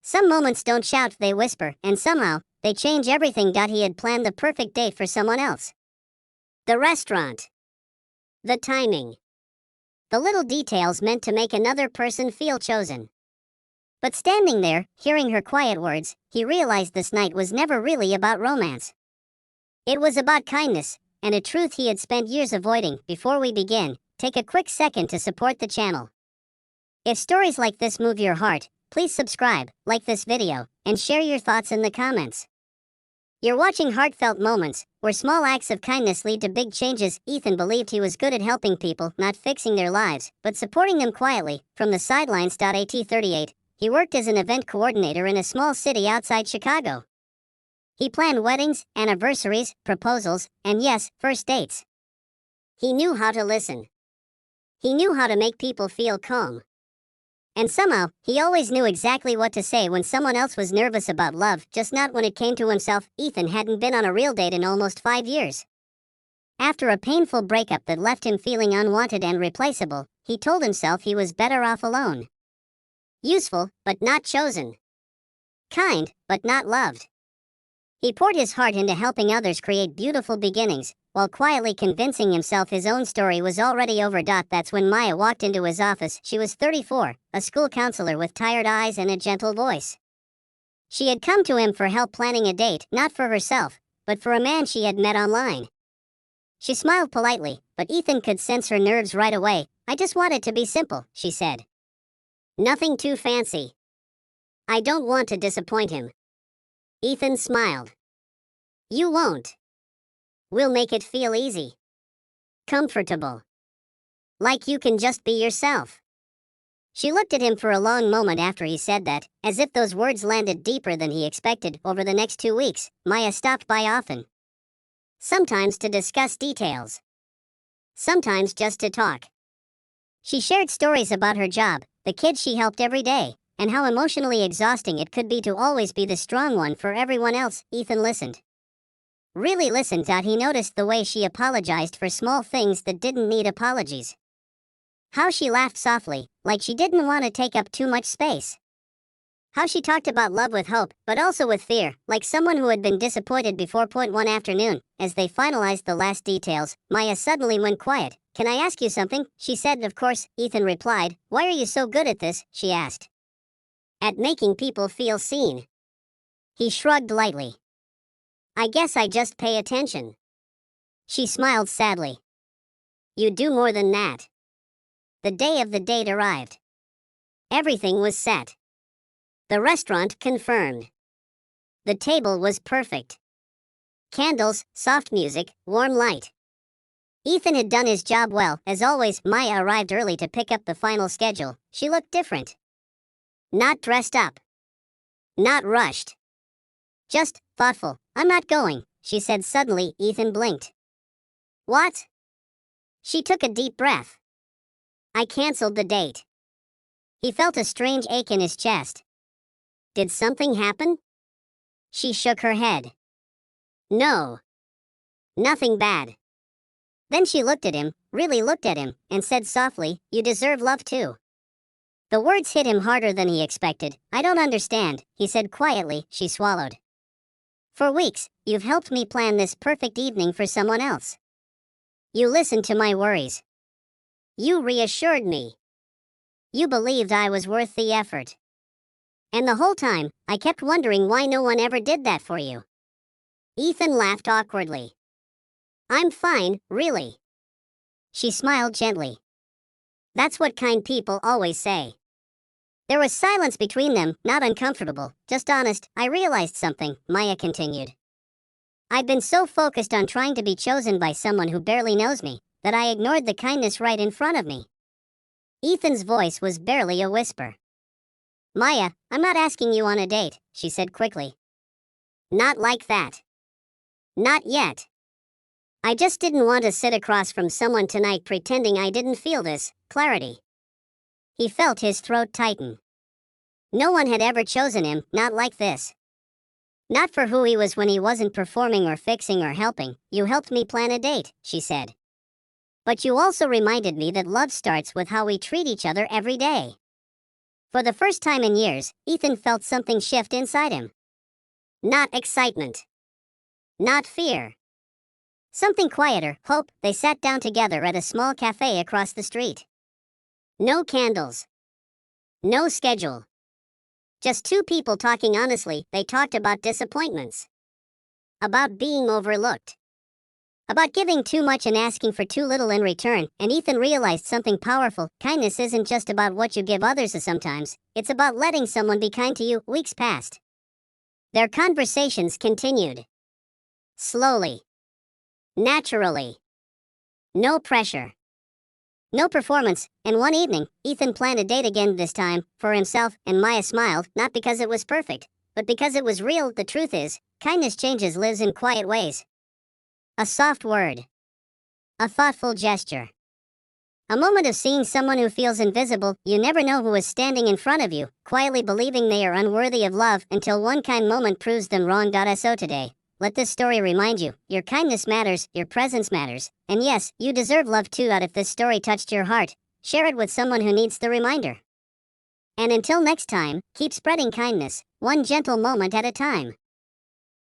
Some moments don't shout, they whisper, and somehow, they change everything. He had planned the perfect date for someone else. The restaurant. The timing. The little details meant to make another person feel chosen. But standing there, hearing her quiet words, he realized this night was never really about romance. It was about kindness, and a truth he had spent years avoiding. Before we begin, take a quick second to support the channel. If stories like this move your heart, please subscribe, like this video, and share your thoughts in the comments. You're watching Heartfelt Moments, where small acts of kindness lead to big changes. Ethan believed he was good at helping people, not fixing their lives, but supporting them quietly, from the sidelines. At 38, he worked as an event coordinator in a small city outside Chicago. He planned weddings, anniversaries, proposals, and yes, first dates. He knew how to listen. He knew how to make people feel calm. And somehow, he always knew exactly what to say when someone else was nervous about love, just not when it came to himself. Ethan hadn't been on a real date in almost 5 years. After a painful breakup that left him feeling unwanted and replaceable, he told himself he was better off alone. Useful, but not chosen. Kind, but not loved. He poured his heart into helping others create beautiful beginnings, while quietly convincing himself his own story was already over. That's when Maya walked into his office. She was 34, a school counselor with tired eyes and a gentle voice. She had come to him for help planning a date, not for herself, but for a man she had met online. She smiled politely, but Ethan could sense her nerves right away. "I just want it to be simple," she said. "Nothing too fancy. I don't want to disappoint him." Ethan smiled. "You won't. We'll make it feel easy. Comfortable. Like you can just be yourself." She looked at him for a long moment after he said that, as if those words landed deeper than he expected. Over the next 2 weeks, Maya stopped by often. Sometimes to discuss details. Sometimes just to talk. She shared stories about her job, the kids she helped every day, and how emotionally exhausting it could be to always be the strong one for everyone else. Ethan listened. Really listened. He noticed the way she apologized for small things that didn't need apologies. How she laughed softly, like she didn't want to take up too much space. How she talked about love with hope, but also with fear, like someone who had been disappointed before. One afternoon, as they finalized the last details, Maya suddenly went quiet. "Can I ask you something?" she said. "Of course," Ethan replied. "Why are you so good at this?" she asked. "At making people feel seen." He shrugged lightly. "I guess I just pay attention." She smiled sadly. "You do more than that." The day of the date arrived. Everything was set. The restaurant confirmed. The table was perfect. Candles, soft music, warm light. Ethan had done his job well. As always, Maya arrived early to pick up the final schedule. She looked different. Not dressed up. Not rushed. Just thoughtful. "I'm not going," she said suddenly. Ethan blinked. "What?" She took a deep breath. "I canceled the date." He felt a strange ache in his chest. "Did something happen?" She shook her head. "No. Nothing bad." Then she looked at him, really looked at him, and said softly, "You deserve love too." The words hit him harder than he expected. "I don't understand," he said quietly. She swallowed. "For weeks, you've helped me plan this perfect evening for someone else. You listened to my worries. You reassured me. You believed I was worth the effort. And the whole time, I kept wondering why no one ever did that for you." Ethan laughed awkwardly. "I'm fine, really." She smiled gently. "That's what kind people always say." There was silence between them, not uncomfortable, just honest. "I realized something," Maya continued. "I've been so focused on trying to be chosen by someone who barely knows me, that I ignored the kindness right in front of me." Ethan's voice was barely a whisper. "Maya, I'm not asking you on a date," she said quickly. "Not like that. Not yet. I just didn't want to sit across from someone tonight pretending I didn't feel this clarity." He felt his throat tighten. No one had ever chosen him, not like this. Not for who he was when he wasn't performing or fixing or helping. "You helped me plan a date," she said. "But you also reminded me that love starts with how we treat each other every day. For the first time in years, Ethan felt something shift inside him. Not excitement. Not fear. Something quieter, hope. They sat down together at a small cafe across the street. No candles. No schedule. Just two people talking honestly. They talked about disappointments. About being overlooked. About giving too much and asking for too little in return, and Ethan realized something powerful. Kindness isn't just about what you give others sometimes, it's about letting someone be kind to you. Weeks passed. Their conversations continued. Slowly. Naturally. No pressure. No performance, and one evening, Ethan planned a date again, this time, for himself, and Maya smiled, not because it was perfect, but because it was real. The truth is, kindness changes lives in quiet ways. A soft word. A thoughtful gesture. A moment of seeing someone who feels invisible. You never know who is standing in front of you, quietly believing they are unworthy of love, until one kind moment proves them wrong. So today, let this story remind you, your kindness matters, your presence matters, and yes, you deserve love too. If this story touched your heart, share it with someone who needs the reminder. And until next time, keep spreading kindness, one gentle moment at a time.